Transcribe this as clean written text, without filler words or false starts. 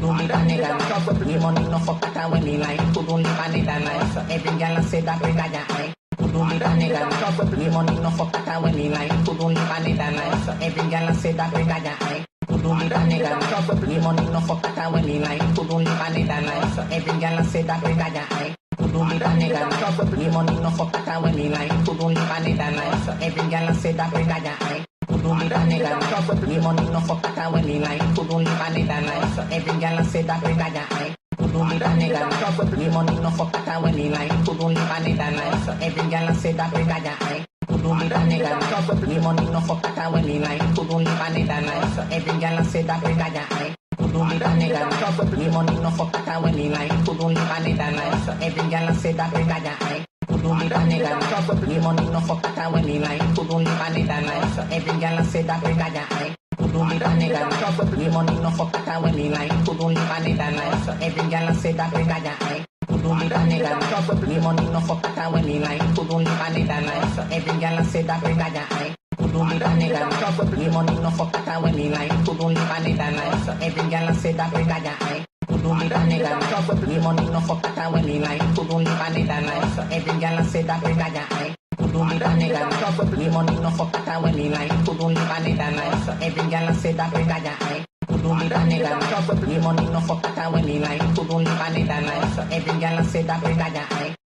Kuduli that nigga nice. Me money no fuck that when me like. Kuduli that nigga nice. Every girl I say that nigga nice. Kuduli that nigga nice. Me money no fuck that when me like. Kuduli that nigga nice. Every girl I say that nigga nice. Kuduli that nigga nice. Me money no fuck that when me like. Kuduli that nigga nice. Every girl I say that nigga nice. Kuduli that nigga nice. Me money no fuck that when me like. Kuduli that nigga nice. Every girl I say that nigga nice. Kuduli that nigga nice. Me money no fuck that when me like. Kuduli that nigga nice. Every girl I say that nigga nice. Kuduli that nigga nice. Me money no fuck that when me like. Kuduli that nigga nice. Every girl I say that nigga nice. Kuduli that nigga nice. Me money no fuck that when me like. Kuduli that nigga nice. Every girl I say that nigga nice. Kuduli that nigga nice. Me money no fuck that when me like. Kuduli that nigga nice. Every girl I say that nigga nice. Kuduli that nigga nice. Me money no fuck that when me like. Kuduli that nigga nice. Every girl I say that nigga nice. Kuduli that nigga nice. Me money no fuck that when me like. Kuduli that nigga nice. Every girl I say that nigga nice. Kuduli that nigga nice. Me money no fuck that when me like. Kuduli that nigga nice. Every girl I say that nigga nice. Kuduli that nigga nice. Me money no fuck that when me like. Kuduli that nigga nice. Every girl I say that nigga nice. Kuduli that nigga nice. Me money no fuck that when me like. Kuduli that nigga nice. Every girl I say that nigga nice. Kuduli that nigga nice. Me money no fuck that when me like. Kuduli that nigga nice. Every girl I say that nigga nice. Kuduli that nigga nice. Me money no fuck that when me like. Kuduli that nigga nice. Every girl I say that nigga nice.